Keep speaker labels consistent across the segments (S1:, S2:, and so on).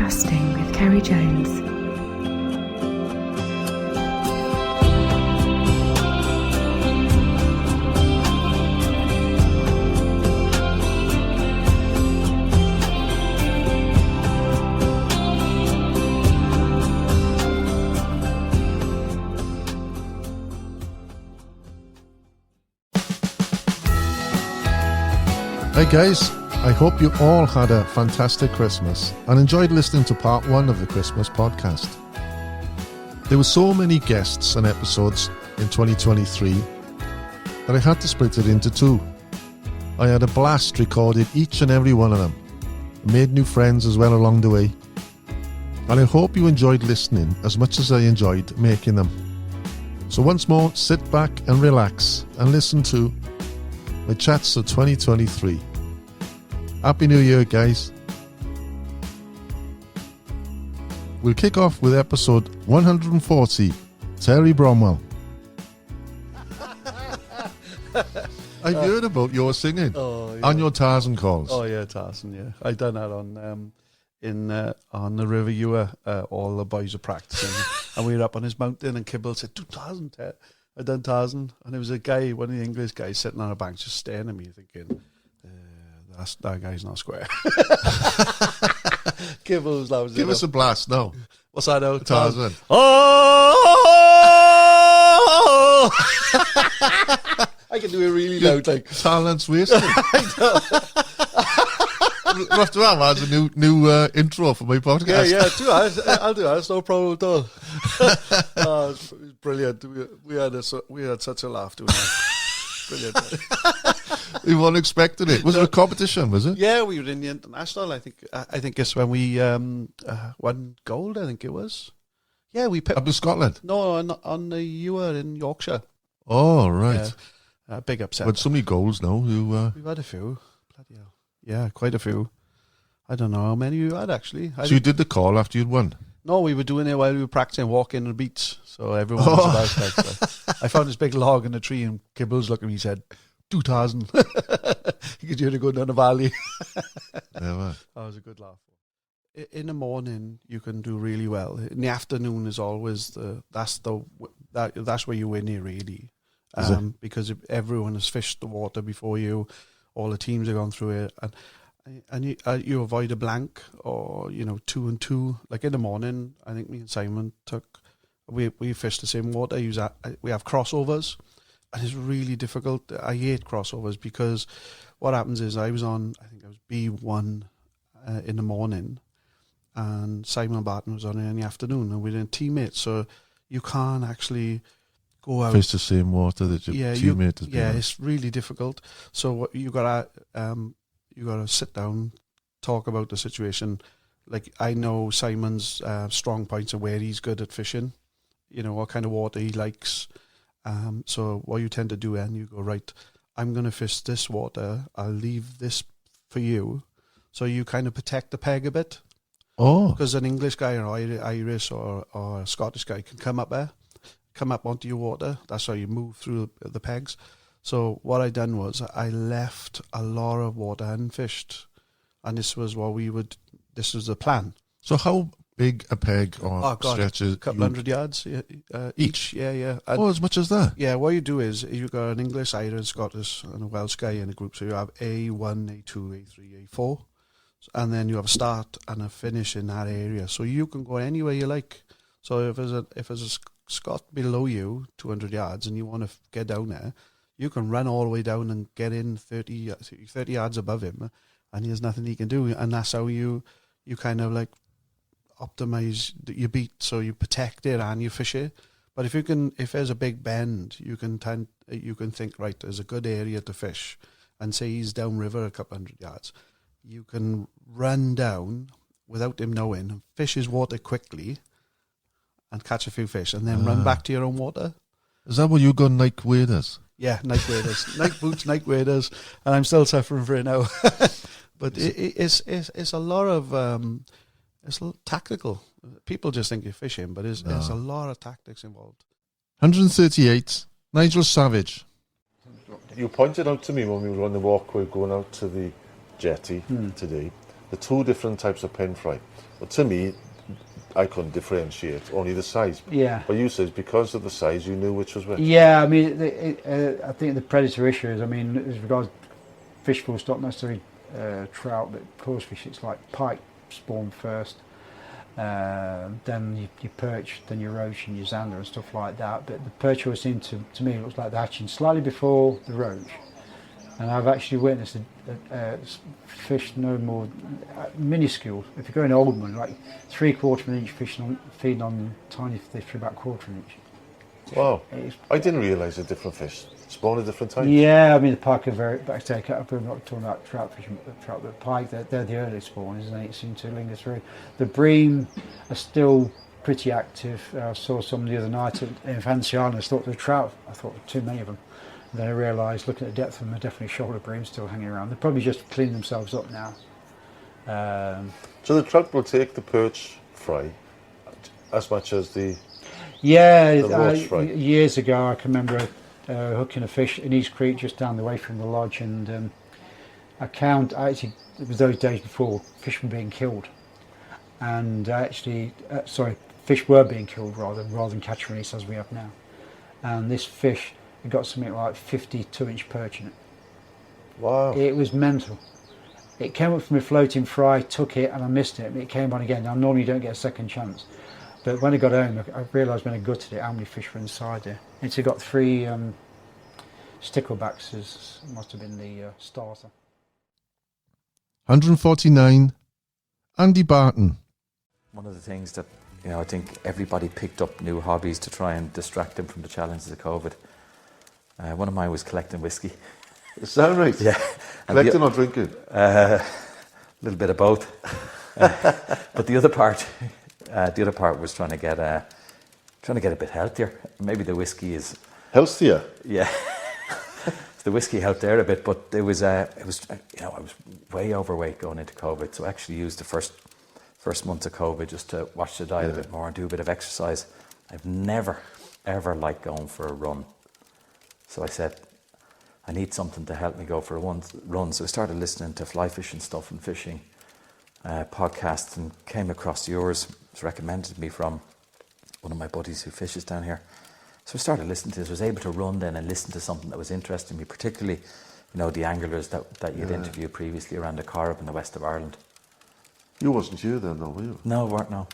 S1: Casting with Ceri Jones.
S2: Hey guys, I hope you all had a fantastic Christmas and enjoyed listening to part 1 of the Christmas podcast. There were so many guests and episodes in 2023 that I had to split it into 2. I had a blast recording each and every one of them, made new friends as well along the way, and I hope you enjoyed listening as much as I enjoyed making them. So once more, sit back and relax and listen to my chats of 2023. Happy New Year, guys. We'll kick off with episode 140, Terry Bromwell. I've heard about your singing on your Tarzan calls.
S3: Oh yeah, Tarzan, yeah. I done that on the River Ewer. All the boys were practicing and we were up on his mountain and Kibble said, "Do Tarzan, Ted." I done Tarzan, and there was a guy, one of the English guys, sitting on a bank just staring at me thinking, that guy's not square. Kibble was loud.
S2: Give us a blast now.
S3: What's that now?
S2: Tarzan.
S3: Oh! I can do it really loud, like
S2: talent's wasted. We'll have to have as a new intro for my podcast.
S3: Yeah, do that. I'll do that. It's no problem at all. Oh, it's brilliant. We had such a laugh doing that. Brilliant.
S2: We weren't expecting it. Was it a competition? Was it?
S3: Yeah, we were in the international. I think it's when we won gold. I think it was. Yeah, we picked
S2: up in Scotland.
S3: No, on the Ewer in Yorkshire.
S2: Oh right.
S3: Yeah. Big upset.
S2: But so many goals now.
S3: We've had a few. Bloody hell. Yeah, quite a few. I don't know how many you had actually.
S2: So you did the call after you'd won?
S3: No, we were doing it while we were practicing walking on the beach. So everyone was about like, I found this big log in the tree and Kibble's looking at me, he said, 2000. He could hear it go down the valley.
S2: Yeah,
S3: that was a good laugh. In the morning you can do really well. In the afternoon is always that's where you win it really. Because everyone has fished the water before you, all the teams have gone through it, and you avoid a blank or 2 and 2. Like in the morning, I think me and Simon we fished the same water. We have crossovers, and it's really difficult. I hate crossovers because what happens is I was B1 in the morning, and Simon Barton was on it in the afternoon, and we're teammates, so you can't actually go out.
S2: Fish the same water that your teammate has been.
S3: Yeah, it's really difficult. So what you gotta sit down, talk about the situation. Like I know Simon's strong points and where he's good at fishing. What kind of water he likes. So what you tend to do, and you go, right, I'm going to fish this water. I'll leave this for you. So you kind of protect the peg a bit.
S2: Oh.
S3: Because an English guy or Irish or a Scottish guy can come up onto your water. That's how you move through the pegs. So what I done was I left a lot of water unfished, and this was this was the plan.
S2: So how big a peg or stretches?
S3: A couple hundred yards each. Yeah. And
S2: as much as that?
S3: Yeah, what you do is you've got an English, Irish, Scottish, and a Welsh guy in a group. So you have A1, A2, A3, A4, and then you have a start and a finish in that area. So you can go anywhere you like. So if there's a Scot below you, 200 yards, and you want to get down there, you can run all the way down and get in 30 yards above him, and there's nothing he can do. And that's how you kind of like optimize your beat, so you protect it and you fish it. But if there's a big bend, you can think, right, there's a good area to fish, and say he's downriver a couple hundred yards, you can run down without him knowing and fish his water quickly and catch a few fish, and then run back to your own water.
S2: Is that what you got, Nike waders?
S3: Yeah, Nike waders, Nike boots, Nike waders, and I'm still suffering for it now. But it's a lot of it's tactical. People just think you're fishing, but there's a lot of tactics involved.
S2: 138, Nigel Savage.
S4: You pointed out to me when we were on the walk, we were going out to the jetty today,
S2: the two different types of pen fry. But to me, I couldn't differentiate, only the size.
S4: Yeah.
S2: But you said because of the size, you knew which was which.
S4: Yeah, I mean, I think the predator issue is, I mean, as regards fish full stop, not necessarily trout, but coarse fish, it's like pike spawn first, then your perch, then your roach and your zander and stuff like that. But the perch always seemed to me, it looks like they're hatching slightly before the roach. And I've actually witnessed a fish no more minuscule. If you're going to Oldman, like 3/4 of an inch fish feeding on tiny fish for about 1/4 inch.
S2: Wow. I didn't realise that different fish spawn at different times.
S4: Yeah, I mean the pike are very. I'm not talking about trout fish, but pike. They're the early spawners, and they seem to linger through. The bream are still pretty active. I saw some the other night in Fanciana. I thought the trout. I thought there were too many of them. And then I realised, looking at the depth of them, they're definitely shoulder bream still hanging around. They're probably just cleaning themselves up now.
S2: So the trout will take the perch fry as much as the roach fry.
S4: Years ago I can remember hooking a fish in East Creek just down the way from the lodge, and it was those days before fish were being killed, and fish were being killed rather than catch release as we have now. And this fish, it got something like 52-inch perch in it.
S2: Wow.
S4: It was mental. It came up from a floating fry, took it, and I missed it. It came on again. Now, normally you don't get a second chance. But when I got home, I realised when I gutted it how many fish were inside there. It's got 3 sticklebacks, must have been the starter.
S2: 149, Andy Barton.
S5: One of the things that, I think everybody picked up new hobbies to try and distract them from the challenges of COVID. One of mine was collecting whiskey.
S2: Is that right?
S5: Yeah.
S2: Collecting or drinking?
S5: A little bit of both. But the other part was trying to get a bit healthier. Maybe the whiskey is
S2: Healthier?
S5: Yeah. The whiskey helped there a bit, but I was way overweight going into COVID, so I actually used the first month of COVID just to watch the diet a bit more and do a bit of exercise. I've never ever liked going for a run, so I said I need something to help me go for a run. So I started listening to fly fishing stuff and fishing podcasts, and came across yours. It was recommended to me from one of my buddies who fishes down here. So I started listening to this. I was able to run then and listen to something that was interesting me, particularly, the anglers that you'd interviewed previously around the Corrib in the west of Ireland.
S2: You wasn't here then, though, were you?
S5: No, weren't, no.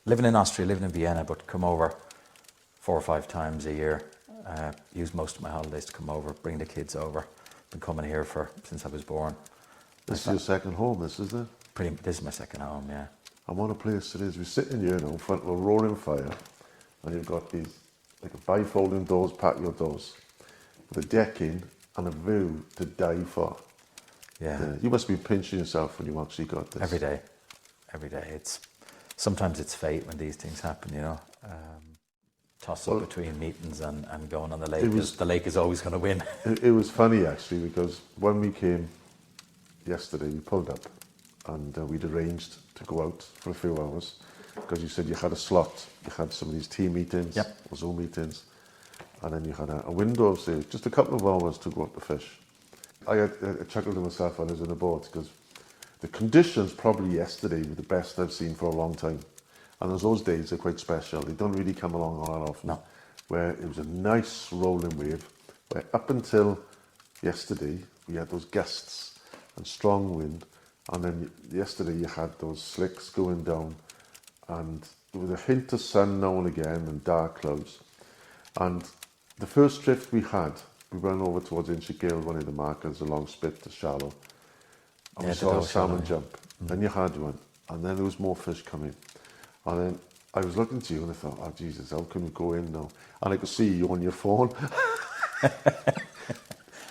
S5: Living in Austria, living in Vienna, but come over 4 or 5 times a year. Use most of my holidays to come over, bring the kids over. Been coming here since I was born.
S2: This is your second home, this, isn't it?
S5: This is my second home, yeah.
S2: And what a place it is. We're sitting here now in front of a roaring fire, and you've got these like bifolding doors, patio doors, with a decking and a view to die for.
S5: Yeah.
S2: You must be pinching yourself when you actually got this.
S5: Every day. Sometimes it's fate when these things happen, toss up between meetings and going on the lake. The lake is always going to win.
S2: It was funny actually, because when we came yesterday, we pulled up and we'd arranged to go out for a few hours, because you said you had a slot. You had some of these team meetings, or Zoom meetings, and then you had a window of, say, just a couple of hours to go out to fish. I chuckled to myself when I was in the boat, because the conditions probably yesterday were the best I've seen for a long time. And those days are quite special. They don't really come along all that often.
S5: No.
S2: Where it was a nice rolling wave, where up until yesterday we had those gusts and strong wind, and then yesterday you had those slicks going down, and there was a hint of sun now and again and dark clouds. And the first drift we had, we ran over towards Inchigill, one of the markers, a long spit to shallow, and we saw a salmon jump. Then you had one, and then there was more fish coming. And then I was looking to you and I thought, oh Jesus, how can we go in now? And I could see you on your phone.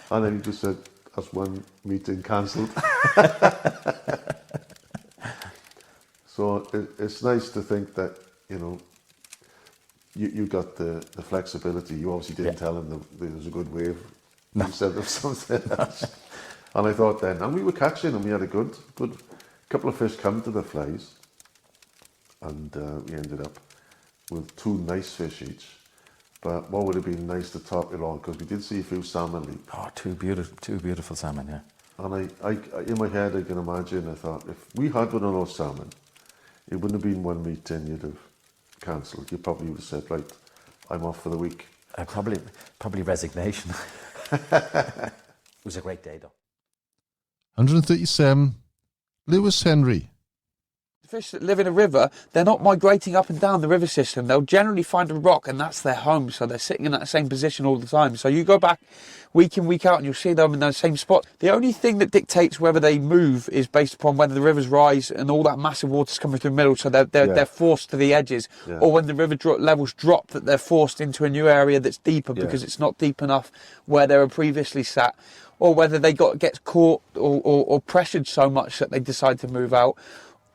S2: And then you just said, that's one meeting cancelled. So it's nice to think that, you got the flexibility. You obviously didn't tell him that there was a good wave. No. You said there was something else. And I thought then, and we were catching, and we had a good couple of fish come to the flies. And we ended up with 2 nice fish each. But what would have been nice to top it all, because we did see a few salmon leap.
S5: Oh, two beautiful salmon, yeah.
S2: And I in my head, I can imagine, I thought, if we had one of those salmon, it wouldn't have been one meeting you'd have cancelled. You probably would have said, right, I'm off for the week.
S5: Probably resignation. It was a great day, though.
S2: 137, Lewis Henry.
S6: Fish that live in a river, they're not migrating up and down the river system. They'll generally find a rock and that's their home, so they're sitting in that same position all the time. So you go back week in, week out and you'll see them in those same spot. The only thing that dictates whether they move is based upon whether the rivers rise and all that massive water's coming through the middle, so they're forced to the edges, or when the river levels drop, that they're forced into a new area that's deeper because it's not deep enough where they were previously sat, or whether they get caught or pressured so much that they decide to move out.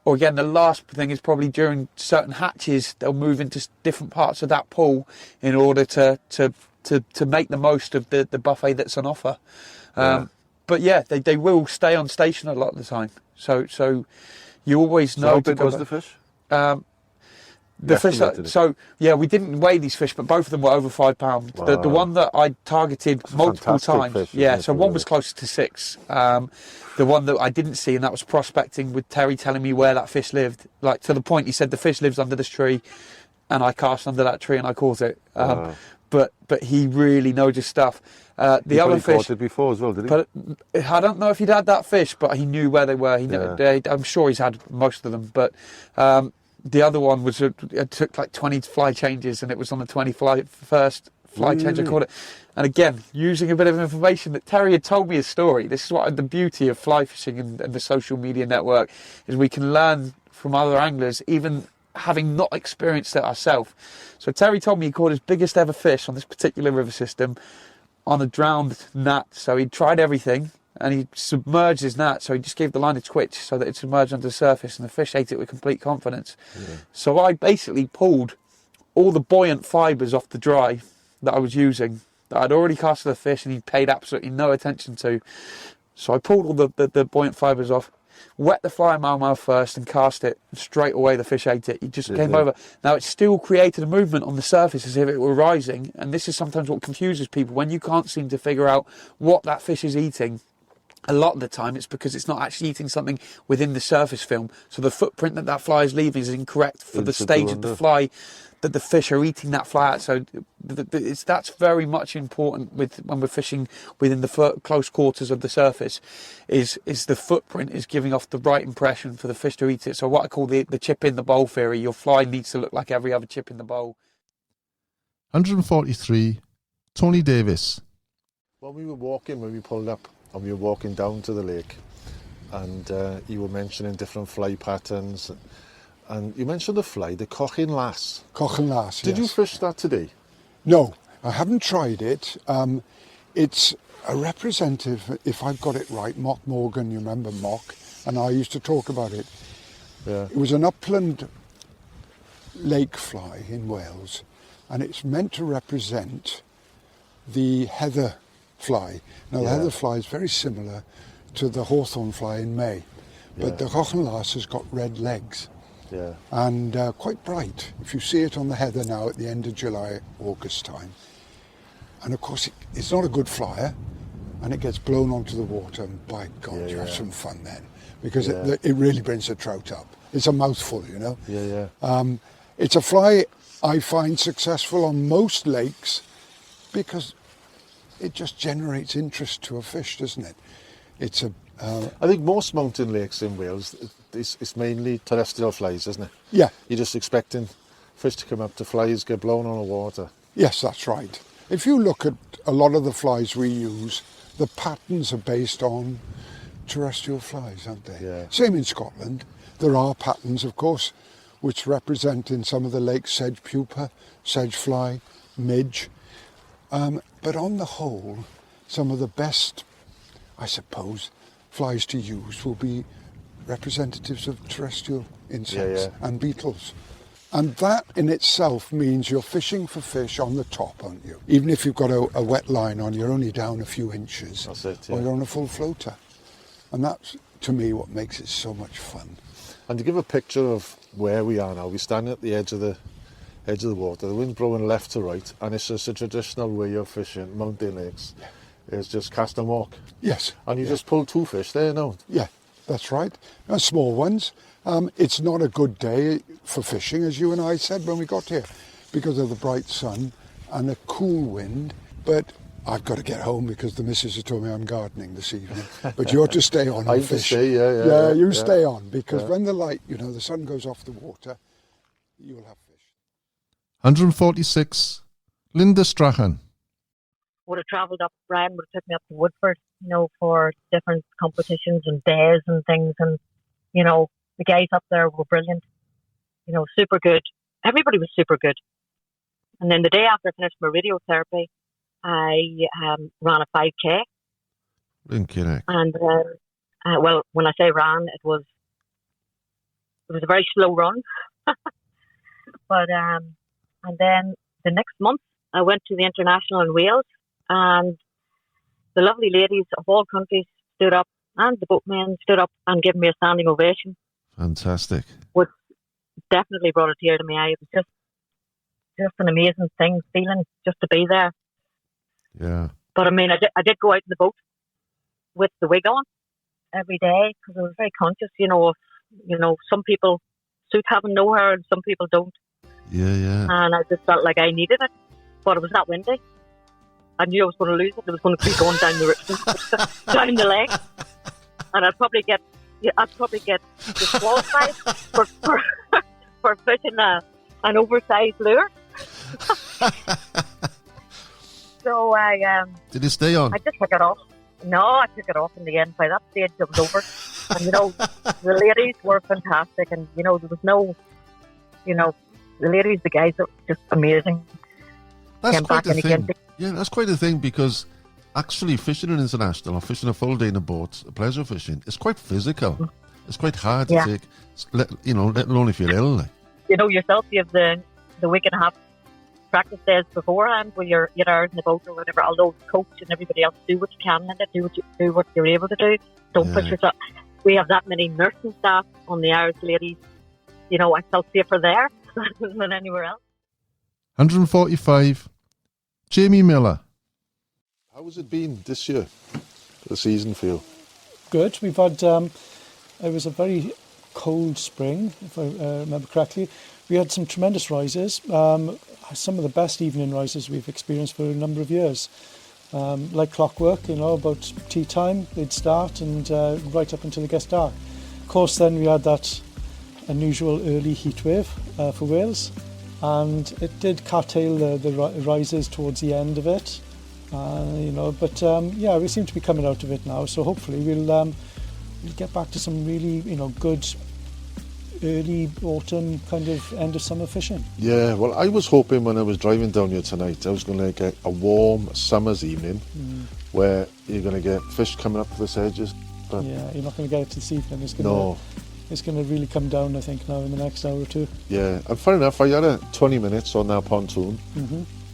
S6: Or again, the last thing is probably during certain hatches, they'll move into different parts of that pool in order to make the most of the buffet that's on offer. But yeah, they will stay on station a lot of the time. So you always know.
S2: How big was the fish?
S6: The fish. We didn't weigh these fish, but both of them were over £5.
S2: Wow.
S6: The one that I targeted multiple times,
S2: fish,
S6: so one was closer to 6. The one that I didn't see, and that was prospecting, with Terry telling me where that fish lived, like to the point he said the fish lives under this tree, and I cast under that tree and I caught it. But he really knows his stuff. The other fish
S2: caught it before as well, did he?
S6: But I don't know if he'd had that fish, but he knew where they were. I'm sure he's had most of them, but. The other one was, it took like 20 fly changes, and it was on the 21st fly change I caught it. And again, using a bit of information that Terry had told me his story. This is what the beauty of fly fishing and the social media network is, we can learn from other anglers, even having not experienced it ourselves. So Terry told me he caught his biggest ever fish on this particular river system on a drowned gnat. So he'd tried everything, and he submerged his gnat, so he just gave the line a twitch so that it submerged under the surface, and the fish ate it with complete confidence. So I basically pulled all the buoyant fibres off the dry that I was using, that I'd already casted the fish and he paid absolutely no attention to. So I pulled all the buoyant fibres off, wet the fly in my mouth first and cast it. Straight away the fish ate it. He just came over. Now it still created a movement on the surface as if it were rising, and this is sometimes what confuses people. When you can't seem to figure out what that fish is eating, a lot of the time it's because it's not actually eating something within the surface film. So the footprint that fly is leaving is incorrect for the stage of the fly that the fish are eating that fly at. So that's very much important when we're fishing within the close quarters of the surface, is the footprint is giving off the right impression for the fish to eat it. So what I call the chip in the bowl theory. Your fly needs to look like every other chip in the bowl.
S2: 143, Tony Davis. When we pulled up, and we were walking down to the lake, and you were mentioning different fly patterns, and you mentioned the fly, the Cochin Lass.
S7: Cochin Lass,
S2: Did you fish that today?
S7: No, I haven't tried it. It's a representative, if I've got it right, Mock Morgan, you remember Mock, and I used to talk about it.
S2: Yeah.
S7: It was an upland lake fly in Wales, and it's meant to represent the heather fly. Now the heather fly is very similar to the hawthorn fly in May, but the Cochin Lass has got red legs and quite bright. If you see it on the heather now at the end of July, August time, and of course it's not a good flyer, and it gets blown onto the water, and by God, you have some fun then, because it really brings the trout up. It's a mouthful, you know. It's a fly I find successful on most lakes because it just generates interest to a fish, doesn't it? It's
S2: I think most mountain lakes in Wales, it's mainly terrestrial flies, isn't it?
S7: Yeah.
S2: You're just expecting fish to come up to flies, get blown on the water.
S7: Yes, that's right. If you look at a lot of the flies we use, the patterns are based on terrestrial flies, aren't they?
S2: Yeah.
S7: Same in Scotland. There are patterns, of course, which represent in some of the lakes sedge pupa, sedge fly, midge. But on the whole, some of the best, I suppose, flies to use will be representatives of terrestrial insects and beetles. And that in itself means you're fishing for fish on the top, aren't you? Even if you've got a wet line on, you're only down a few inches.
S2: That's it,
S7: or you're on a full floater. And that's, to me, what makes it so much fun.
S2: And to give a picture of where we are now, we stand at the edge of the water, the wind's blowing left to right, and it's just a traditional way of fishing mountain lakes. is just cast and walk.
S7: Yes.
S2: And you just pull 2 fish there now.
S7: Yeah, that's right. Small ones. It's not a good day for fishing, as you and I said when we got here, because of the bright sun and a cool wind. But I've got to get home because the missus has told me I'm gardening this evening. But you're to stay on and fish.
S2: Stay,
S7: you stay on, because when the light, the sun goes off the water, you'll have fish.
S2: 146, Linda Strahan.
S8: Would have travelled up, Brian would have took me up to Woodford, for different competitions and days and things. And, the guys up there were brilliant, super good. Everybody was super good. And then the day after I finished my radiotherapy, I ran a 5K. And, well, when I say ran, it was a very slow run. But, and then the next month, I went to the International in Wales, and the lovely ladies of all countries stood up, and the boatmen stood up and gave me a standing ovation.
S2: Fantastic.
S8: Which definitely brought a tear to my eye. It was just an amazing feeling just to be there.
S2: Yeah.
S8: But I mean, I did go out in the boat with the wig on every day, because I was very conscious, of, some people suit having no hair and some people don't.
S2: Yeah.
S8: And I just felt like I needed it. But it was that windy. I knew I was going to lose it. It was going to be going down the down the leg. And I'd probably get disqualified for fishing an oversized lure. So
S2: Did you stay on?
S8: I just took it off. No, I took it off in the end. By that stage, it was over. And the ladies were fantastic, and there was no, the ladies, the guys are just amazing.
S2: That's quite a thing. Yeah, that's quite a thing, because actually fishing an international or fishing a full day in a boat, pleasure fishing, it's quite physical. It's quite hard to take, let alone if you're ill. Like.
S8: Yourself, you have the week and a half practice days beforehand where you're 8 hours in the boat or whatever, although the coach and everybody else do what you can in it, do what you're able to do. Don't push yourself. We have that many nursing staff on the Irish ladies. I felt safer there than anywhere else.
S2: 145, Jamie Miller. How has it been this year, the season for you?
S9: Good. We've had, it was a very cold spring, if I remember correctly. We had some tremendous rises, some of the best evening rises we've experienced for a number of years. Like clockwork, about tea time, they'd start and right up until it gets dark. Of course, then we had that unusual early heat wave for Wales, and it did curtail the rises towards the end of it. But we seem to be coming out of it now, so hopefully we'll get back to some really, good early autumn kind of end of summer fishing.
S2: Yeah, well, I was hoping when I was driving down here tonight, I was going to get a warm summer's evening where you're going to get fish coming up the sedges. But
S9: yeah, you're not going to get it this evening. It's going to really come down, I think, now in the next hour or two.
S2: Yeah, and fair enough, I had a 20 minutes on our pontoon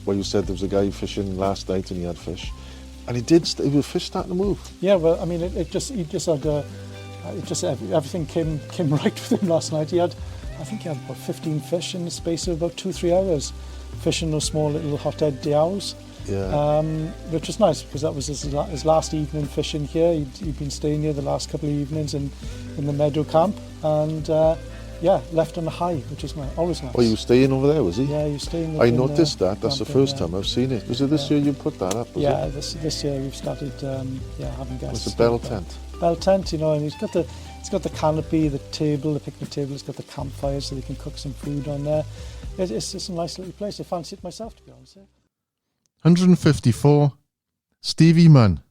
S2: where you said there was a guy fishing last night and he had fish. And he was fish starting to move.
S9: Yeah, well, I mean, he just had everything came right with him last night. I think he had about 15 fish in the space of about 2-3 hours, fishing those small little hothead dials.
S2: Yeah.
S9: Which was nice because that was his last evening fishing here. He'd been staying here the last couple of evenings in the meadow camp, and left on a high, which is always nice.
S2: Oh, you were staying over there, was he?
S9: Yeah, he was staying.
S2: I noticed that. That's the first time I've seen it. Was it this year you put that up?
S9: This year we've started having guests.
S2: It's a bell tent.
S9: Bell tent, and it's got the canopy, the table, the picnic table. It's got the campfire, so they can cook some food on there. It's a nice little place. I fancy it myself, to be honest.
S2: 154, Stevie Mann.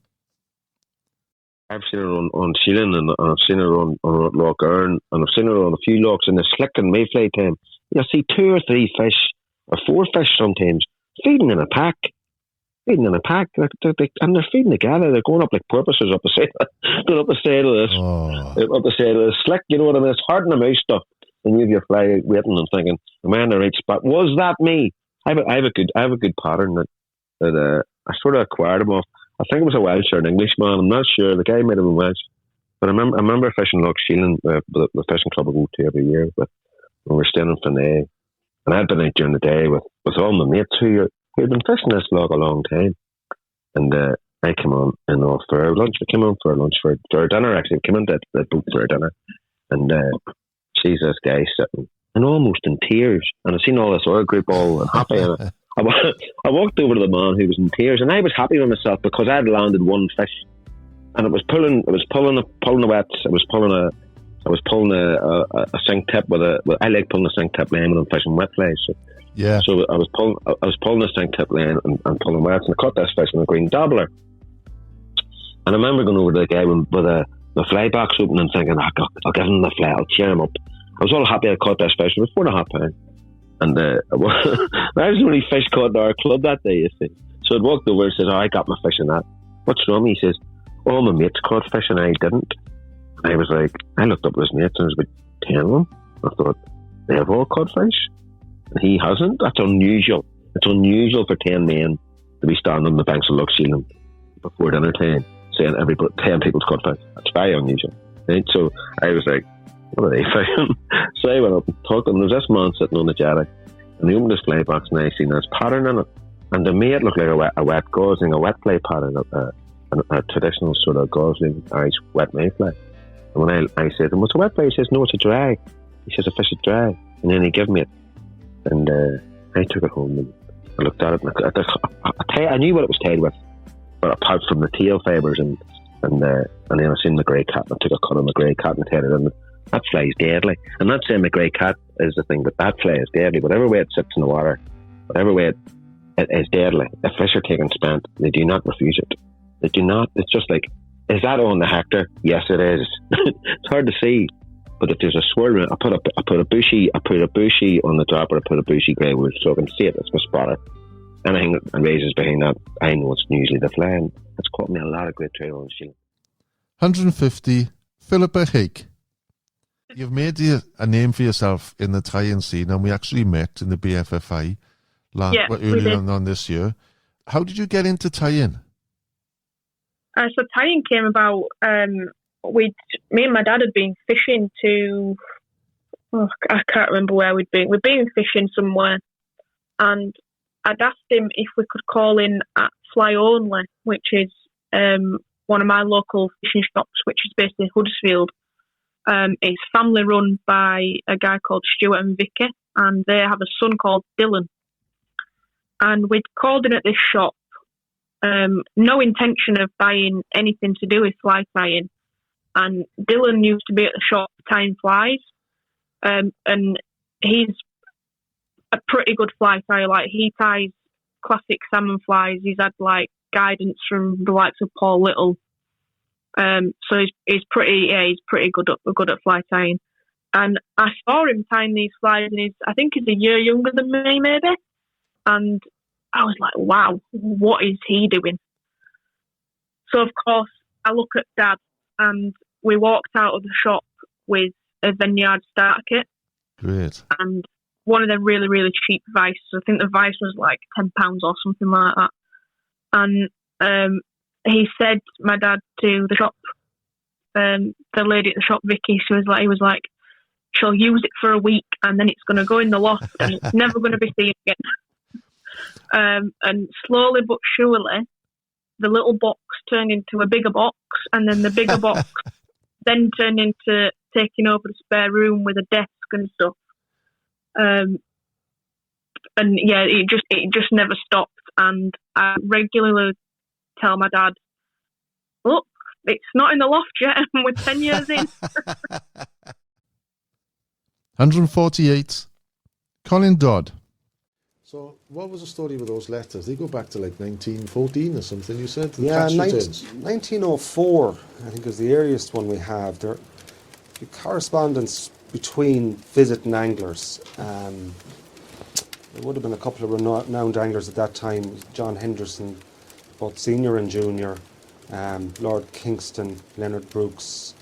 S10: I've seen it on Sheelan, and I've seen it on Loch Earn, and I've seen it on a few lochs in the Slick and Mayfly time. You see 2 or 3 fish, or 4 fish sometimes, feeding in a pack. And they're feeding together. They're going up like porpoises up the side of this Slick. You know what I mean? It's hard in the mouse stuff, and you have your fly waiting and thinking, "Am I in the right spot? Was that me?" I have a good pattern that I sort of acquired him off. I think it was a Welsh or an Englishman. I'm not sure. The guy might have been Welsh, but I remember fishing Loch Sheelan, the fishing club I go to every year. But when we were staying in Finney, and I'd been out during the day with all my mates who had been fishing this loch a long time, and I came on for lunch. We came on for lunch for dinner. Actually, we came on the boat for dinner, and sees this guy sitting and almost in tears. And I seen all this other group all happy. And I walked over to the man who was in tears, and I was happy with myself because I had landed one fish, and it was pulling a wet. I was pulling a sink tip I like pulling a sink tip line when I'm fishing wet flies. So,
S2: Yeah.
S10: So I was pulling a sink tip line and pulling wets, and I caught this fish in a green dabbler. And I remember going over to the guy with the fly box open and thinking, I'll give him the fly, I'll cheer him up. I was all happy I caught this fish. It was 4.5 pounds. And I was the only fish caught in our club that day, you see. So I walked over and said, I got my fish in that. What's wrong? He says, all my mates caught fish and I didn't. And I was like, I looked up at his mates and there was about 10 of them. I thought, they have all caught fish? And he hasn't? That's unusual. It's unusual for 10 men to be standing on the banks of Lough Sealand before dinner time saying 10 people's caught fish. That's very unusual. Right? So I was like, what are they fishing? So I went up and talked, and there was this man sitting on the jetty, and he opened his fly box and I seen this pattern in it. And to me it looked like a wet gosling, a wet fly pattern, a traditional sort of gosling Irish wet mayfly. And when I said to him, what's a wet fly? He says, no, it's a drag. He says, a fish is drag. And then he gave me it. And I took it home and I looked at it, and I knew what it was tied with, but apart from the tail fibres and then I seen the grey cat, and I took a cut on the grey cat and tied it in. That fly is deadly. I'm not saying the grey cat is the thing, but that fly is deadly. Whatever way it sits in the water, whatever way it is deadly. If fish are taken spent, they do not refuse it. They do not. It's just like, is that on the hector? Yes, it is. It's hard to see. But if there's a swirl, I put a bushy on the dropper, I put a bushy grey wood so I can see it. It's my spotter. Anything that raises behind that, I know it's usually the fly. And it's caught me a lot of great trail on the shield.
S2: 150, Philippa Hake. You've made a name for yourself in the tie-in scene, and we actually met in the BFFI earlier on this year. How did you get into tie-in?
S11: So tie-in came about. Me and my dad had been fishing I can't remember where we'd been. We'd been fishing somewhere, and I'd asked him if we could call in at Fly Only, which is one of my local fishing shops, which is based in Huddersfield. It's family run by a guy called Stuart and Vicky, and they have a son called Dylan. And we'd called in at this shop, no intention of buying anything to do with fly tying. And Dylan used to be at the shop tying flies, and he's a pretty good fly tyer. Like, he ties classic salmon flies. He's had like guidance from the likes of Paul Little. So he's pretty good at fly tying. And I saw him tying these flies, and I think he's a year younger than me, maybe. And I was like, wow, what is he doing? So of course I look at Dad, and we walked out of the shop with a Vineyard starter kit.
S2: Great.
S11: And one of them really, really cheap vices. I think the vice was like £10 or something like that. And he said, my dad, to the shop, the lady at the shop, Vicky, he was like, she'll use it for a week and then it's going to go in the loft and it's never going to be seen again. And slowly but surely, the little box turned into a bigger box, and then the bigger box then turned into taking over the spare room with a desk and stuff. And yeah, it just never stopped. And I regularly tell my dad, look, it's not in the loft yet, and we're 10 years in.
S2: 148, Colin Dodd. So what was the story with those letters? They go back to like 1914 or something, you said?
S12: Yeah, 1904, I think, is the earliest one we have. There, the correspondence between visiting anglers. There would have been a couple of renowned anglers at that time, John Henderson, both senior and junior, Lord Kingston, Leonard Brooks,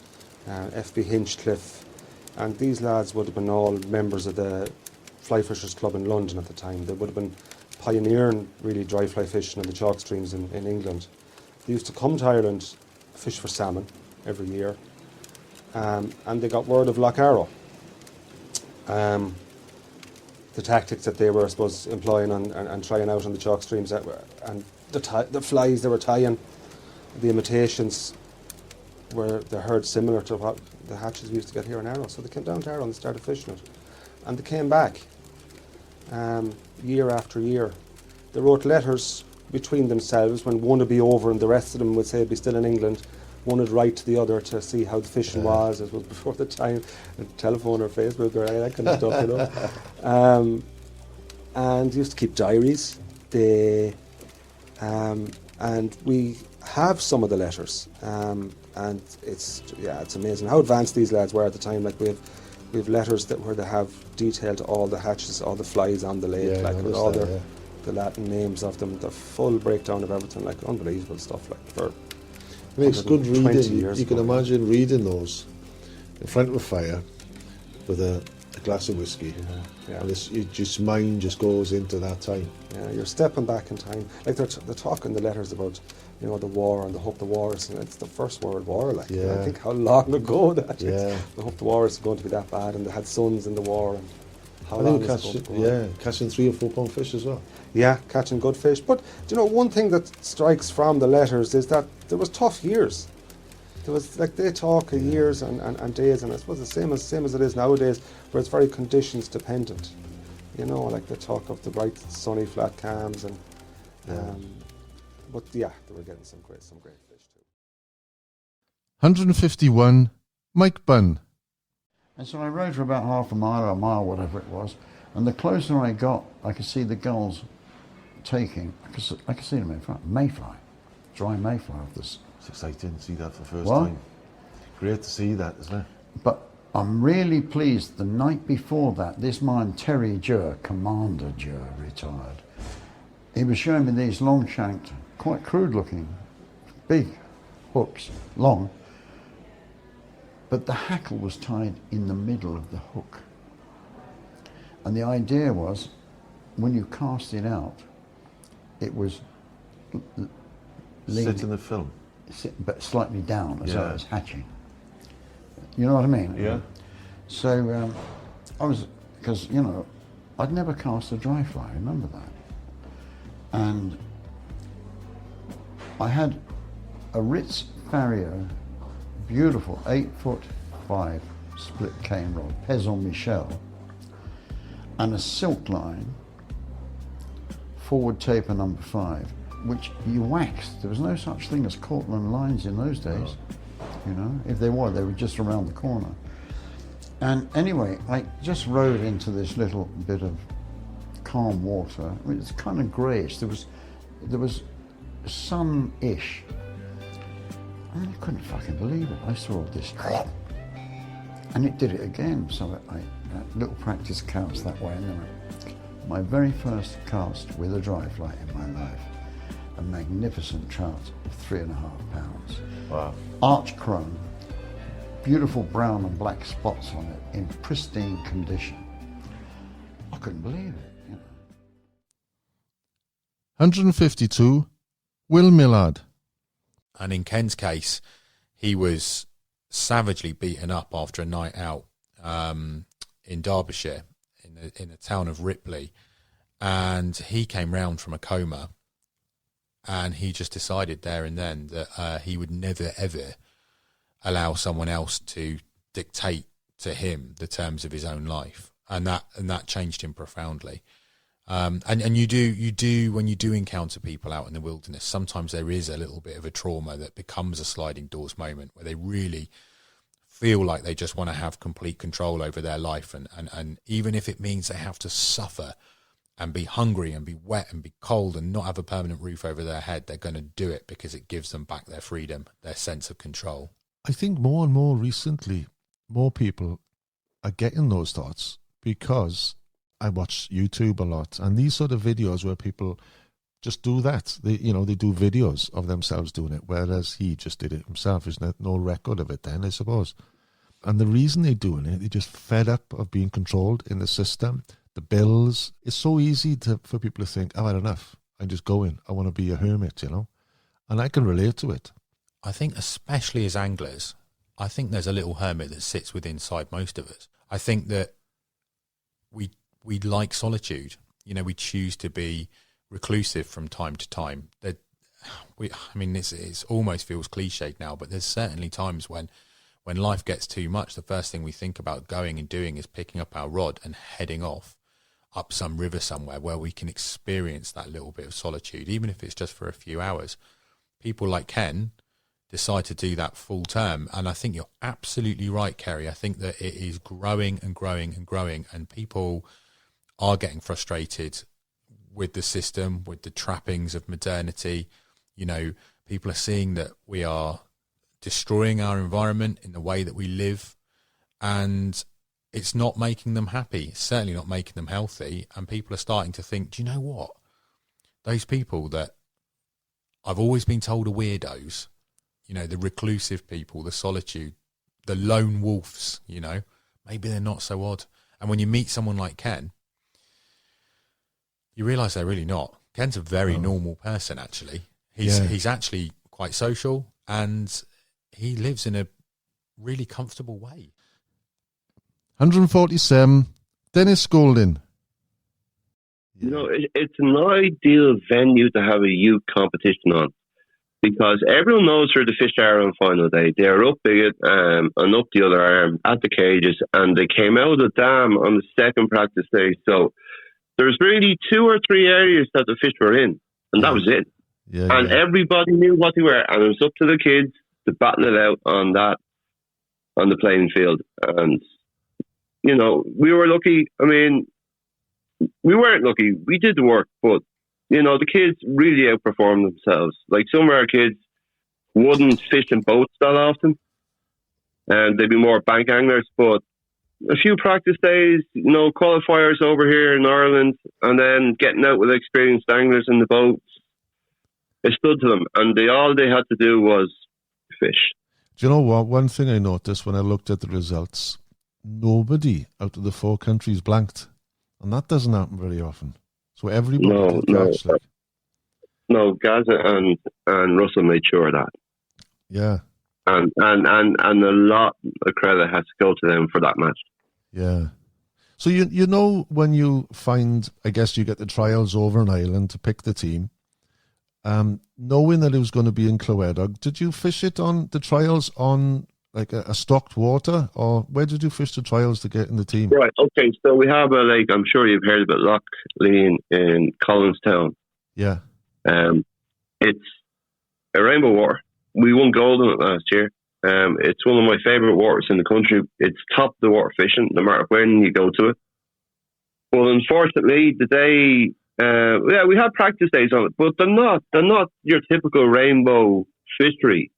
S12: F.B. Hinchcliffe, and these lads would have been all members of the Fly Fishers Club in London at the time. They would have been pioneering really dry fly fishing in the chalk streams in England. They used to come to Ireland, fish for salmon every year, and they got word of Loch Arrow. The tactics that they were, I suppose, employing and trying out on the chalk streams, and the flies they were tying. the imitations they're heard similar to what the hatches we used to get here in Arrow. So they came down to Arrow and started fishing it. And they came back year after year. They wrote letters between themselves when one would be over and the rest of them would say be still in England. One would write to the other to see how the fishing was. It was before the time of telephone or Facebook or any of that kind of stuff, you know. And used to keep diaries. They and we have some of the letters, and it's amazing how advanced these lads were at the time. Like we have letters where they have detailed all the hatches, all the flies on the lake, like with all the Latin names of them, the full breakdown of everything, like unbelievable stuff. Like for
S2: I mean, it's good reading.
S12: Years
S2: You can imagine reading those in front of a fire with a glass of whiskey.
S12: Yeah.
S2: And just mind just goes into that time.
S12: Yeah, you're stepping back in time. Like they're talking the letters about, you know, the war and the Hope the War is, it's the First World War. Like,
S2: Yeah.
S12: I think how long ago that is.
S2: Yeah.
S12: The Hope the War is going to be that bad, and they had sons in the war. And how
S2: I
S12: long
S2: think
S12: is it going to go on?
S2: catching 3 or 4 pound fish as well.
S12: Yeah, catching good fish. But do you know, one thing that strikes from the letters is that there was tough years. There was, like, they talk of years and days, and I suppose the same as it is nowadays, where it's very conditions dependent. You know, like they talk of the bright, sunny, flat calms, and but yeah, they were getting some great fish too.
S2: 151, Mike Bunn.
S13: And so I rode for about half a mile or a mile, whatever it was, and the closer I got, I could see the gulls taking. I could see them in front. Mayfly, dry mayfly off this.
S2: It's exciting to see that for the first
S13: What?
S2: time. Great to see that, isn't it?
S13: But I'm really pleased. The night before that, this man Terry Jur, Commander Jur, retired. He was showing me these long-shanked, quite crude-looking, big hooks, long. But the hackle was tied in the middle of the hook. And the idea was, when you cast it out, it was
S2: Sit in the film.
S13: but slightly down as
S2: Yeah.
S13: though it was hatching. You know what I mean?
S2: Yeah.
S13: So I was, because, you know, I'd never cast a dry fly, remember that. And I had a Ritz Farrier, beautiful 8'5" split cane rod, Pezon Michel, and a silk line, forward taper number 5, which you waxed. There was no such thing as Cortland lines in those days. You know, if they were just around the corner. And anyway, I just rode into this little bit of calm water. I mean, it's kind of greyish. There was sun-ish. And I couldn't fucking believe it. I saw this, and it did it again. So I little practice cast that way. And then my very first cast with a dry fly in my life, a magnificent trout of 3.5 pounds.
S2: Wow.
S13: Arch chrome, beautiful brown and black spots on it in pristine condition. I couldn't believe it. You know.
S2: 152, Will Millard.
S14: And in Ken's case, he was savagely beaten up after a night out in Derbyshire, in the town of Ripley. And he came round from a coma, and he just decided there and then that he would never, ever allow someone else to dictate to him the terms of his own life. And that changed him profoundly. And you do when you do encounter people out in the wilderness, sometimes there is a little bit of a trauma that becomes a sliding doors moment where they really feel like they just want to have complete control over their life, and even if it means they have to suffer and be hungry and be wet and be cold and not have a permanent roof over their head, they're going to do it because it gives them back their freedom, their sense of control.
S2: I think more and more recently, more people are getting those thoughts because I watch YouTube a lot, and these sort of videos where people just do that. They do videos of themselves doing it, whereas he just did it himself. There's no record of it then, I suppose. And the reason they're doing it, they're just fed up of being controlled in the system, the bills. It's so easy for people to think, I've had enough. I'm just going. I want to be a hermit, you know. And I can relate to it.
S14: I think especially as anglers, I think there's a little hermit that sits within inside most of us. I think that we like solitude. You know, we choose to be reclusive from time to time. it's almost feels cliched now, but there's certainly times when life gets too much, the first thing we think about going and doing is picking up our rod and heading off up some river somewhere where we can experience that little bit of solitude, even if it's just for a few hours. People like Ken decide to do that full term, and I think you're absolutely right, Ceri. I think that it is growing and growing and growing, and people are getting frustrated with the system, with the trappings of modernity. You know, people are seeing that we are destroying our environment in the way that we live, and it's not making them happy. It's certainly not making them healthy, and people are starting to think, do you know what? Those people that I've always been told are weirdos, you know, the reclusive people, the solitude, the lone wolves, you know, maybe they're not so odd. And when you meet someone like Ken, you realise they're really not. Ken's a very normal person, actually. He's actually quite social, and he lives in a really comfortable way.
S2: 147, Dennis Golding.
S10: You know, it's an ideal venue to have a youth competition on, because everyone knows where the fish are on final day. They're up big and up the other arm at the cages, and they came out of the dam on the second practice day. So there's really 2 or 3 areas that the fish were in, and that was it. And everybody knew what they were, and it was up to the kids to battle it out on the playing field. And, you know, we were lucky. I mean, we weren't lucky. We did the work, but, you know, the kids really outperformed themselves. Like, some of our kids wouldn't fish in boats that often, and they'd be more bank anglers, but a few practice days, you know, qualifiers over here in Ireland, and then getting out with experienced anglers in the boats, it stood to them, and all they had to do was fish.
S2: Do you know what? One thing I noticed when I looked at the results, nobody out of the 4 countries blanked, and that doesn't happen very often. So everybody did catch.
S10: No, Gaza and Russell made sure of that.
S2: Yeah.
S10: And a lot of credit has to go to them for that match.
S2: Yeah. So you know, when you find, I guess you get the trials over in Ireland to pick the team, knowing that it was going to be in Clywedog, did you fish it on the trials on like a stocked water, or where did you fish the trials to get in the team?
S10: Right, okay, so we have a lake, I'm sure you've heard about Loch Lean in Collinstown.
S2: Yeah.
S10: It's a rainbow water. We won gold in it last year. It's one of my favourite waters in the country. It's top of the water fishing, no matter when you go to it. Well, unfortunately, the day, we had practice days on it, but they're not your typical rainbow fishery.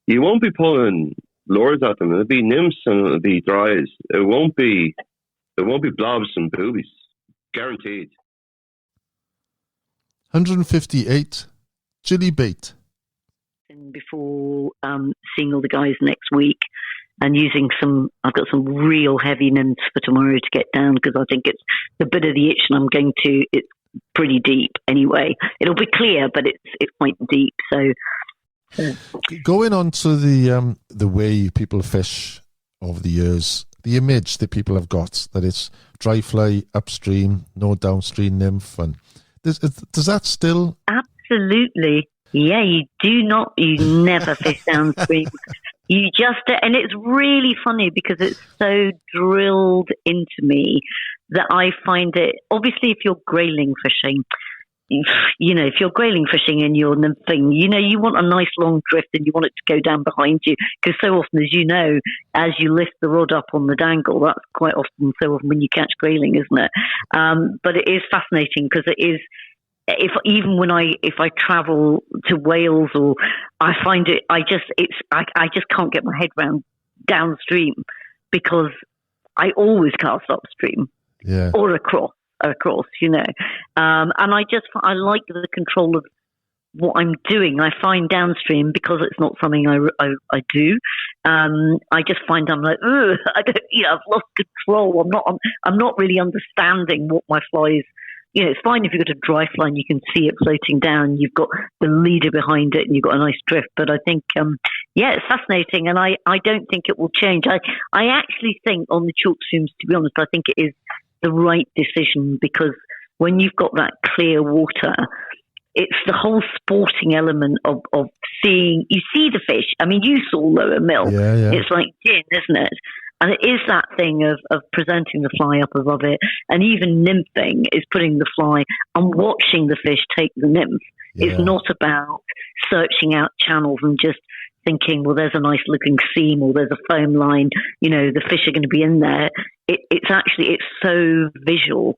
S10: You won't be pulling lures at them. It'll be nymphs and it'll be dries. It won't be blobs and boobies. Guaranteed.
S2: 158, Chili Bait.
S15: Before seeing all the guys next week and I've got some real heavy nymphs for tomorrow to get down, because I think it's the bit of the itch, and it's pretty deep anyway. It'll be clear, but it's quite deep. So
S2: going on to the way people fish over the years, the image that people have got that it's dry fly upstream, no downstream nymph, and does that still?
S15: Absolutely. Yeah, you never fish downstream. You just, and it's really funny because it's so drilled into me that I find it, obviously if you're grayling fishing, you know, if you're grayling fishing and you're nymphing, you know, you want a nice long drift and you want it to go down behind you, because so often, as you know, as you lift the rod up on the dangle, that's quite often so often when you catch grayling, isn't it? But it is fascinating because it is, if I travel to Wales, or I find it, I just can't get my head around downstream, because I always cast upstream, or across, you know. And I like the control of what I'm doing. I find downstream, because it's not something I do. I just find I'm like, I've lost control. I'm not really understanding what my flies. You know, it's fine if you've got a dry fly and you can see it floating down, you've got the leader behind it and you've got a nice drift. But I think, it's fascinating, and I don't think it will change. I actually think on the chalk streams, to be honest, I think it is the right decision, because when you've got that clear water, it's the whole sporting element of seeing. You see the fish. I mean, you saw Lower Mill.
S2: Yeah.
S15: It's like gin, isn't it? And it is that thing of presenting the fly up above it, and even nymphing is putting the fly and watching the fish take the nymph.
S2: Yeah.
S15: It's not about searching out channels and just thinking, well, there's a nice looking seam or there's a foam line. You know, the fish are going to be in there. It's so visual.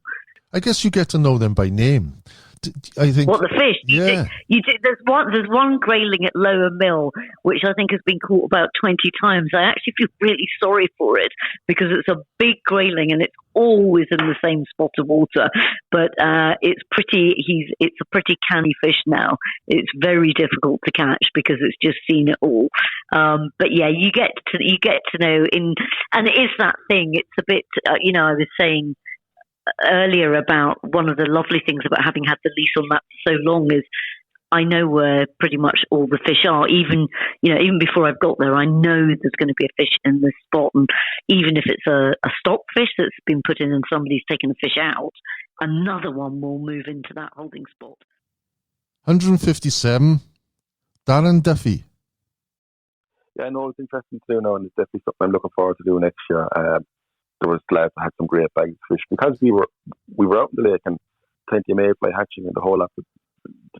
S2: I guess you get to know them by name. I think.
S15: What, the fish?
S2: Yeah.
S15: You do, there's one grayling at Lower Mill, which I think has been caught about 20 times. I actually feel really sorry for it because it's a big grayling and it's always in the same spot of water. But it's a pretty canny fish now. It's very difficult to catch because it's just seen it all. But yeah, you get to know and it is that thing. It's a bit, I was saying earlier about one of the lovely things about having had the lease on that for so long is I know where pretty much all the fish are. Even before I've got there, I know there's going to be a fish in this spot, and even if it's a stock fish that's been put in and somebody's taken the fish out, another one will move into that holding spot.
S2: 157, Darren Duffy.
S10: Yeah, I know it's interesting to do now, and it's definitely something I'm looking forward to doing next year. There was lads that had some great bags of fish because we were out in the lake and plenty of mayfly hatching and the whole lot.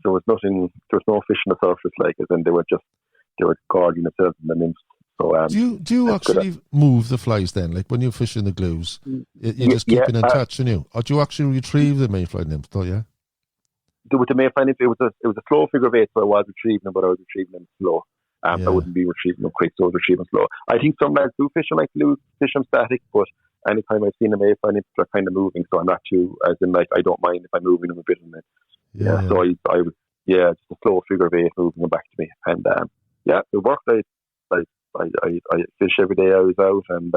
S10: There was no fish on the surface, and they were gorging themselves in the nymphs. So
S2: do you actually move the flies then? Like when you're fishing the glues, you're just keeping in touch, or do you actually retrieve the mayfly nymphs? Don't you?
S10: With the mayfly nymph, it was a slow figure of 8, so I was retrieving them, but I was retrieving them slow. I wouldn't be retrieving them quick, so I was retrieving them slow. I think some lads do fish them like glues, fish them static, but anytime I've seen a mayfly nymph, they're kind of moving, so I'm not too, as in I don't mind if I'm moving them a bit. So I was just a slow figure of 8 moving them back to me, and it worked. I fish every day I was out, and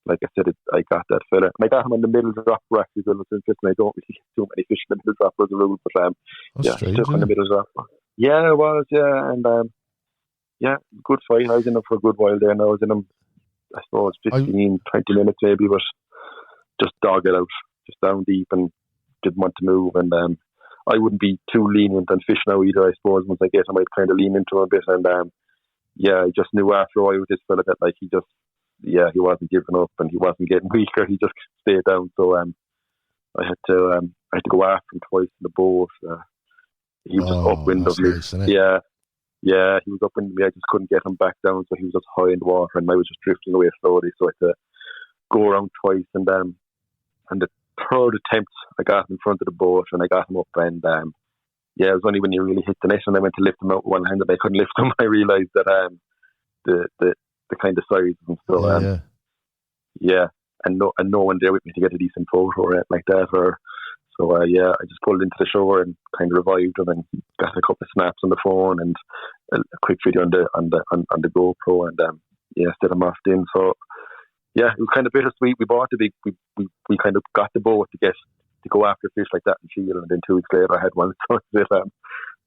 S10: like I said, I got that fella, and I got him on the middle dropper actually. It was interesting. I don't really get too many fish in the middle dropper as a rule, but stuck on the middle dropper. Yeah, it was, and good fight. I was in them for a good while there, and I was in them, I suppose, 15, 20 minutes maybe, but just dog it out, just down deep, and didn't want to move, and I wouldn't be too lenient on fish now either, I suppose. Once I get him, I'd kind of lean into him a bit, and I just knew after a while with this fella that he wasn't giving up and he wasn't getting weaker. He just stayed down. So I had to go after him twice in the boat. He was just upwind of me. Nice, yeah, he was upwind of me. I just couldn't get him back down, so he was just high in the water, and I was just drifting away slowly. So I had to go around twice, and the third attempt, I got him in front of the boat, and I got him up, and it was only when you really hit the net, and I went to lift him out with one hand, and I couldn't lift him. I realised that the kind of size and so and no one there with me to get a decent photo or anything like that. I just pulled into the shore and kind of revived him and got a couple of snaps on the phone and a quick video on the GoPro, and set him off in. So it was kind of bittersweet. We bought the big, we kind of got the boat to go after fish like that in Shield, and then 2 weeks later I had one. So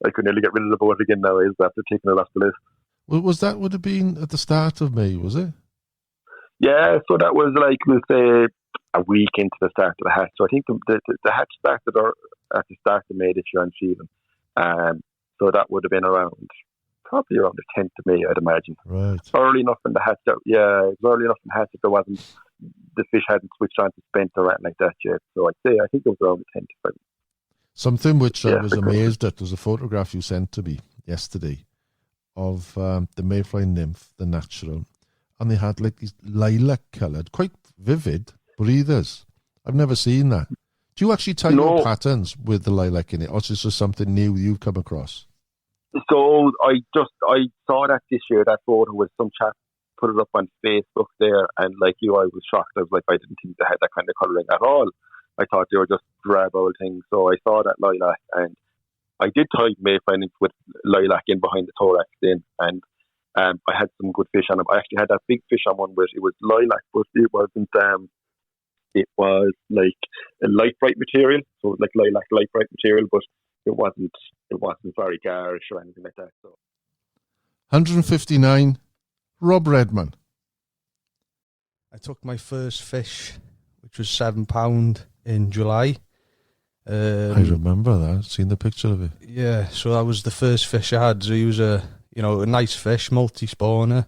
S10: I could nearly get rid of the boat again now after taking it off the list.
S2: Well, would have been at the start of May, was it? Yeah,
S10: so that was we'll say a week into the start of the hatch. So I think the hatch started at the start of May this year on Shield. So that would have been probably around the 10th of May, I'd imagine.
S2: Right.
S10: Early enough in the hatch. It was early enough in the hatch that there wasn't, the fish hadn't switched on to spent or anything like that yet. So I think it was around the 10th.
S2: Something which I was amazed at was a photograph you sent to me yesterday of the mayfly nymph, the natural, and they had these lilac-coloured, quite vivid breathers. I've never seen that. Do you actually tie your patterns with the lilac in it, or is this just something new you've come across?
S10: So I saw that this year, that photo with some chap put it up on Facebook there, and like you, I was shocked. I was like, I didn't think they had that kind of colouring at all. I thought they were just drab old things. So I saw that lilac, and I did tie mayfly nymph with lilac in behind the thorax then, and I had some good fish on them. I actually had that big fish on one where it was lilac, but it wasn't. It was like a light bright material, so like lilac light bright material, but it wasn't very garish or anything like that. So
S2: 159, Rob Redman.
S16: I took my first fish, which was £7 in July.
S2: I remember that. Seen the picture of it.
S16: Yeah, so that was the first fish I had. So he was a nice fish, multi-spawner,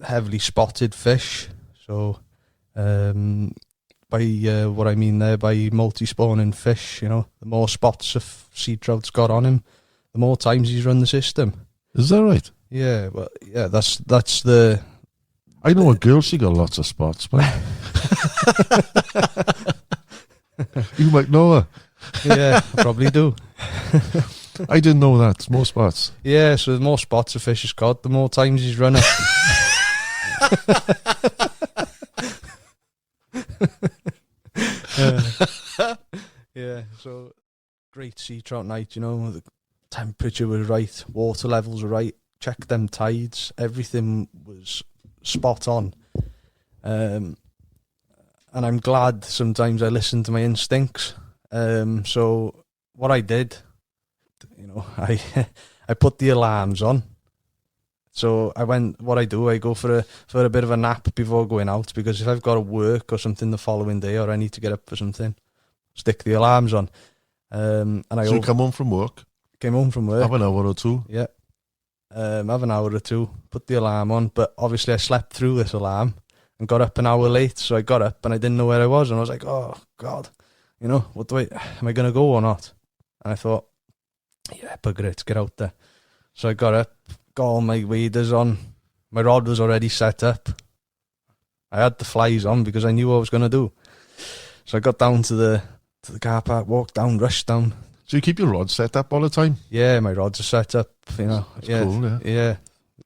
S16: heavily spotted fish. So, by what I mean there by multi-spawning fish, the more spots a sea trout's got on him, the more times he's run the system.
S2: Is that right?
S16: Yeah, well, yeah, that's the.
S2: I know a girl. She got lots of spots, but you might know her.
S16: Yeah, I probably do.
S2: I didn't know that. More spots.
S16: Yeah, so the more spots a fish has got, the more times he's run it. Yeah, so great sea trout night, the temperature was right, water levels were right, checked them tides, everything was spot on. And I'm glad sometimes I listen to my instincts. So what I did, I put the alarms on. So I go for a bit of a nap before going out, because if I've got to work or something the following day, or I need to get up for something, stick the alarms on. And
S2: so you come home from work?
S16: Came home from work.
S2: Have an hour or two?
S16: Yeah. Have an hour or two, put the alarm on, but obviously I slept through this alarm and got up an hour late, so I got up and I didn't know where I was, and I was like, oh God, am I going to go or not? And I thought, yeah, bugger it, get out there. So I got up, got all my waders on, my rod was already set up, I had the flies on because I knew what I was going to do. So I got down to the car park, walked down, rushed down.
S2: So you keep your rod set up all the time?
S16: Yeah, my rods are set up,
S2: That's cool, yeah.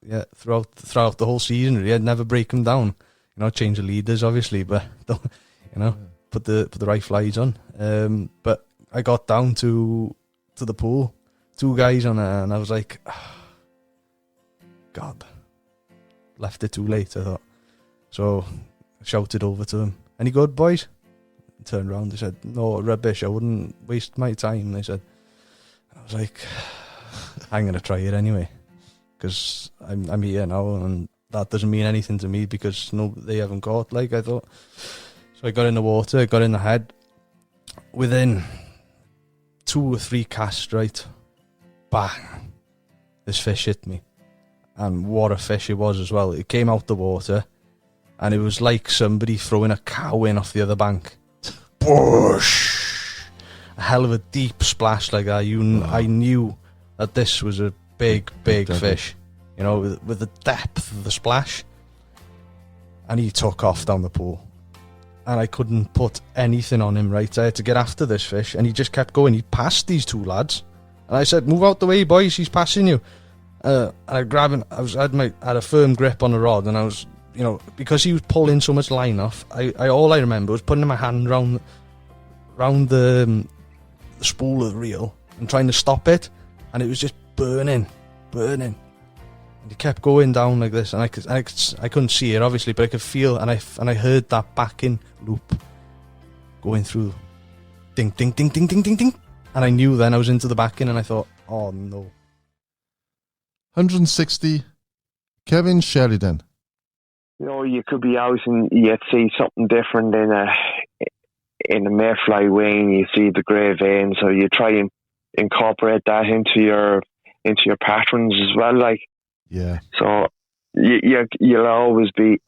S16: Yeah, throughout the whole season, really. I'd never break them down. Change the leaders, obviously, but, put the right flies on. But I got down to the pool, 2 guys on there, and I was like, God, left it too late, I thought. So I shouted over to them, any good, boys? Turned around, they said, no, rubbish, I wouldn't waste my time, they said. I was like, I'm going to try it anyway, because I'm here now, and that doesn't mean anything to me because they haven't caught like I thought. So I got in the water, got in the head. Within 2 or 3 casts, right, bang, this fish hit me. And what a fish it was as well. It came out the water, and it was like somebody throwing a cow in off the other bank. Boosh! A hell of a deep splash like that. I knew that this was a big fish, with the depth of the splash. And he took off down the pool, and I couldn't put anything on him, right? I had to get after this fish, and he just kept going. He passed these 2 lads, and I said, move out the way, boys, he's passing you. And I grabbed him, I had a firm grip on the rod, and I was, because he was pulling so much line off, all I remember was putting my hand round the spool of the reel and trying to stop it, and it was just burning. And he kept going down like this, and I couldn't see it obviously, but I could feel, and I heard that backing loop going through, ding ding ding ding ding ding ding, and I knew then I was into the backing, and I thought, oh no.
S2: 160, Kevin Sheridan.
S10: You could be out and you'd see something different in a mayfly wing. You see the grey vein, so you try and incorporate that into your patterns as well. Like,
S2: yeah.
S10: So you'll always be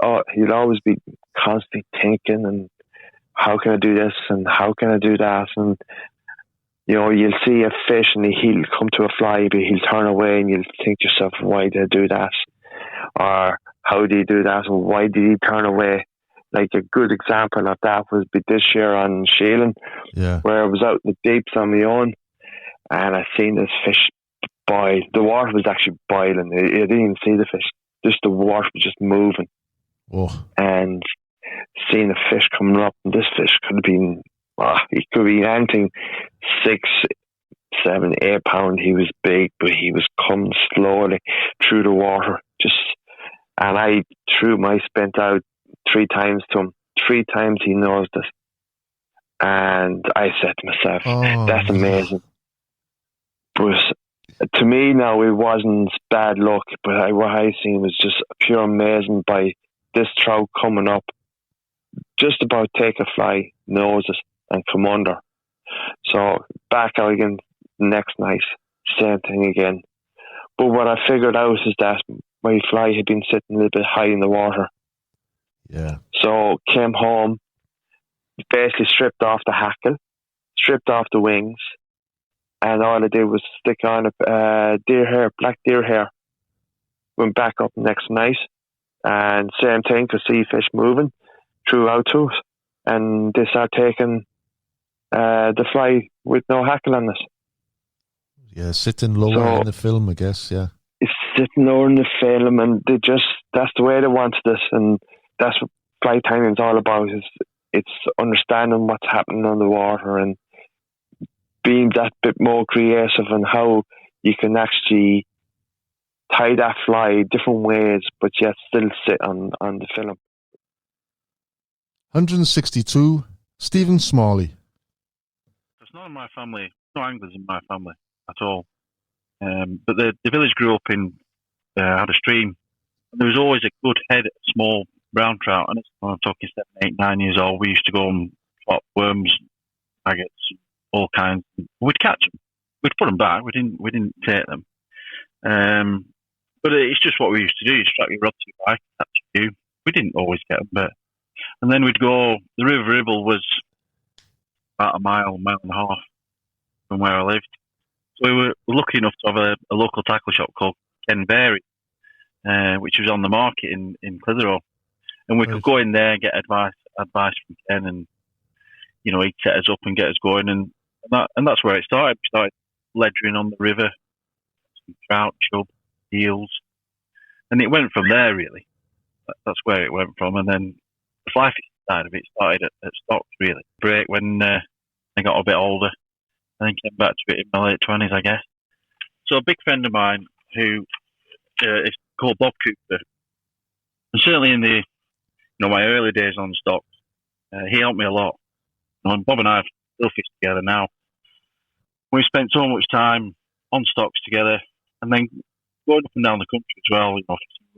S10: constantly thinking, and how can I do this and how can I do that, and you'll see a fish and he'll come to a fly, but he'll turn away, and you'll think to yourself, why did I do that? Or how did he do that? And why did he turn away? Like a good example of that was this year on Sheelan, where I was out in the deeps on my own, and I seen this fish boil. The water was actually boiling. I didn't even see the fish. Just the water was just moving.
S2: Oh.
S10: And seeing a fish coming up, and this fish could have been, he could be anything 6, 7, 8 pound. He was big, but he was coming slowly through the water. And I threw my spent out 3 times to him. 3 times he nosed it. And I said to myself, that's amazing. But to me now, it wasn't bad luck, but what I seen was just pure amazing by this trout coming up, just about take a fly, nose it, and come under. So back out again the next night, same thing again. But what I figured out is that my fly had been sitting a little bit high in the water.
S2: Yeah.
S10: So came home, basically stripped off the hackle, stripped off the wings, and all I did was stick on a black deer hair. Went back up next night, and same thing, could see fish moving, threw out to it, and they start taking the fly with no hackle on it.
S2: Yeah, sitting lower in the film, I guess, yeah.
S10: It's sitting lower in the film, and that's the way they wanted it, and that's what fly tying is all about, is it's understanding what's happening on the water and being that bit more creative and how you can actually tie that fly different ways, but yet still sit on the film.
S2: 162, Stephen Smalley.
S17: There's none in my family, no anglers in my family at all. But the village grew up in, had a stream. There was always a good head of small brown trout, and I'm talking 7, 8, 9 years old. We used to go and plot worms, maggots, all kinds. We'd catch them. We'd put them back. We didn't take them. But it's just what we used to do. You strap your rod to your back, catch a few. We didn't always get them, and then we'd go. The River Ribble was about a mile and a half from where I lived. So we were lucky enough to have a local tackle shop called Ken Berry, which was on the market in Clitheroe. And we could go in there and get advice from Ken, and he'd set us up and get us going, and that's where it started. We started ledgering on the river, some trout, chub, eels, and it went from there really. That's where it went from, and then the fly fishing side of it started at stocks really. Break when I got a bit older, and then came back to it in my late 20s, I guess. So a big friend of mine who is called Bob Cooper, and certainly in the my early days on stocks, he helped me a lot. And Bob and I have still fished together now. We spent so much time on stocks together, and then going up and down the country as well.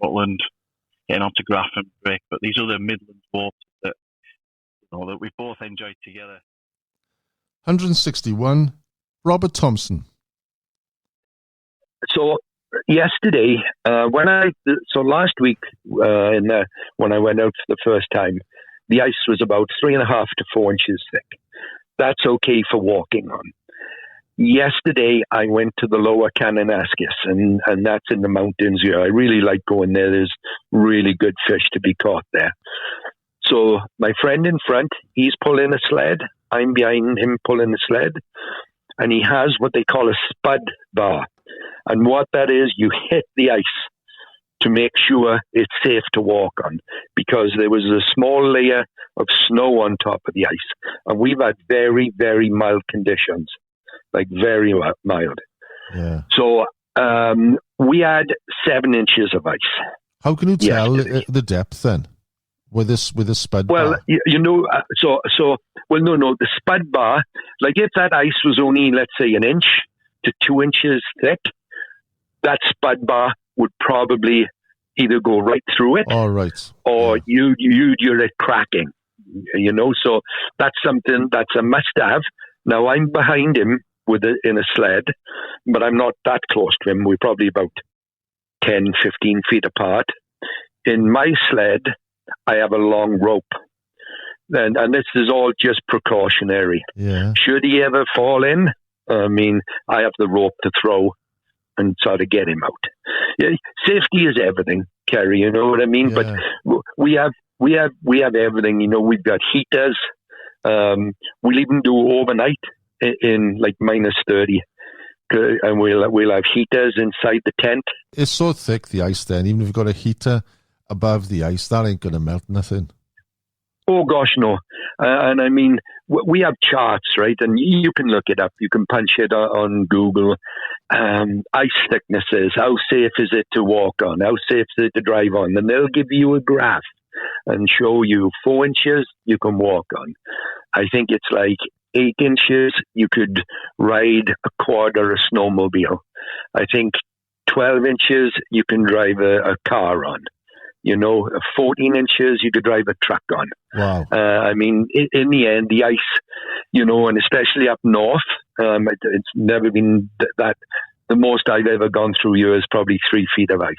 S17: Rutland, getting onto Graff and Brick, but these other Midlands waters that that we both enjoyed together.
S2: 161, Robert Thompson.
S18: So yesterday, last week, when I went out for the first time, the ice was about 3.5 to 4 inches thick. That's okay for walking on. Yesterday, I went to the lower Kananaskis, and that's in the mountains here. I really like going there. There's really good fish to be caught there. So my friend in front, he's pulling a sled. I'm behind him pulling a sled. And he has what they call a spud bar. And what that is, you hit the ice to make sure it's safe to walk on, because there was a small layer of snow on top of the ice. And we've had very, very mild conditions, like very mild.
S2: Yeah.
S18: So we had 7 inches of ice.
S2: How can you tell the depth then with a spud
S18: well,
S2: bar?
S18: No, the spud bar, like if that ice was only, let's say, 1 inch to 2 inches thick, that spud bar would probably either go right through it, or you're at cracking, so that's something that's a must-have. Now, I'm behind him in a sled, but I'm not that close to him. We're probably about 10, 15 feet apart. In my sled, I have a long rope. And this is all just precautionary.
S2: Yeah.
S18: Should he ever fall in, I have the rope to throw and sort of get him out. Yeah, safety is everything, Ceri, you know what I mean?
S2: Yeah.
S18: But we have everything, we've got heaters. We'll even do overnight in like -30. And we'll have heaters inside the tent.
S2: It's so thick, the ice then, even if you've got a heater above the ice, that ain't going to melt nothing.
S18: Oh, gosh, no. And we have charts, right? And you can look it up. You can punch it on Google. Ice thicknesses. How safe is it to walk on? How safe is it to drive on? And they'll give you a graph and show you 4 inches you can walk on. I think it's like 8 inches you could ride a quarter a snowmobile. I think 12 inches you can drive a car on. You know, 14 inches you could drive a truck on.
S2: Wow.
S18: I mean, in the end, the ice, you know, and especially up north, it's never been that. The most I've ever gone through here is probably 3 feet of ice.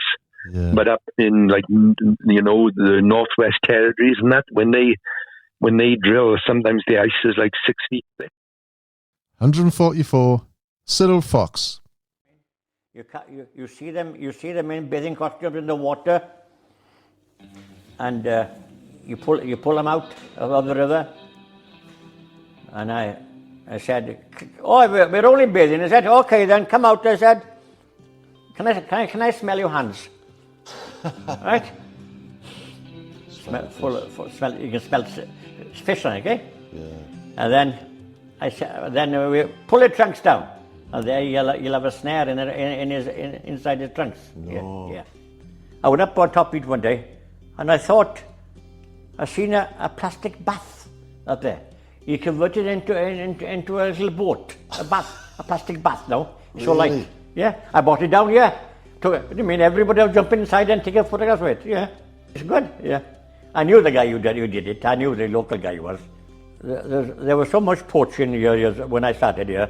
S2: Yeah.
S18: But up in, like, you know, the Northwest Territories and that, when they drill, sometimes the ice is like 6 feet thick.
S2: 144, Cyril Fox.
S19: You see them in bathing costumes in the water, and you pull them out of the river. And I said, "Oh, we're only bathing." I said, "Okay, then come out." I said, "Can I smell your hands?" Right? Smell. You can smell fish on it, okay?
S2: Yeah.
S19: And then I said, then we pull the trunks down, and there you'll have a snare inside the trunks.
S2: No.
S19: Yeah. I went up on top of it one day, and I thought I seen a plastic bath up there. You convert it into a little boat, a plastic bath now. So
S2: Really?
S19: like, yeah, I brought it down, yeah. You mean everybody will jump inside and take a photograph of it? Yeah, it's good, yeah. I knew the guy who did it. I knew the local guy was. There was so much poaching here when I started here.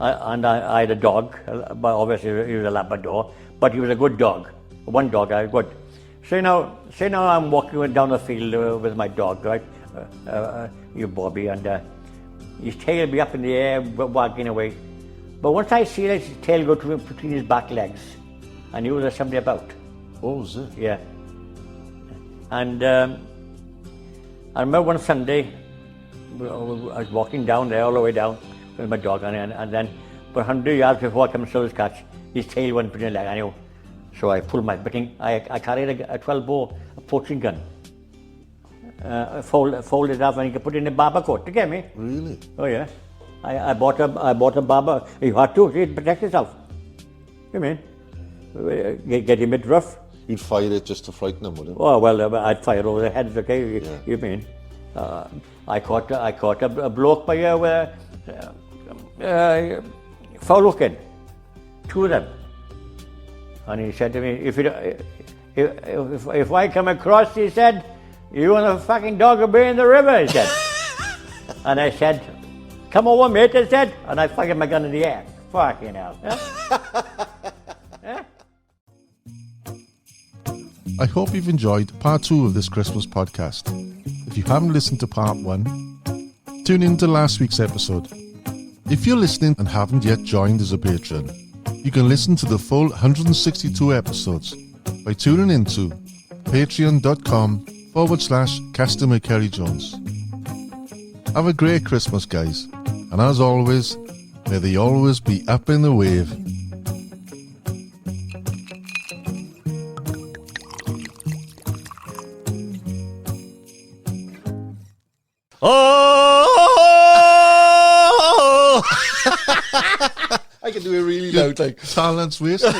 S19: I had a dog, but obviously he was a Labrador, but he was a good dog. One dog I good. Say now I'm walking down the field with my dog, right? You Bobby, and his tail be up in the air, wagging away. But once I see his tail go between his back legs, I knew there was somebody about.
S2: Oh, was it?
S19: Yeah. And I remember one Sunday, I was walking down there, all the way down with my dog, and then, but 100 yards before I come to his catch, his tail went between his legs, I knew. So I pulled my bitting. I carried a 12-bore poaching gun. Fold it up and you can put it in a barber coat. You get me?
S2: Really?
S19: Oh yeah. I bought a barber. You had to protect yourself. You mean? Get him it rough.
S2: You'd fire it just to frighten them, wouldn't you?
S19: Oh well, I'd fire over their heads. Okay,
S2: Yeah.
S19: you mean? I caught a bloke by here foul looking. 2 of them. And he said to me, if I come across, he said, "You and the fucking dog will be in the river," he said. And I said, "Come over, mate," I said, and I fired my gun in the air. Fucking hell.
S2: I hope you've enjoyed part 2 of this Christmas podcast. If you haven't listened to part 1, tune in to last week's episode. If you're listening and haven't yet joined as a patron, you can listen to the full 162 episodes by tuning into patreon.com/Customer Kerry Jones. Have a great Christmas, guys, and as always, may they always be up in the wave.
S20: I can do a really loud like
S2: talent's wasted.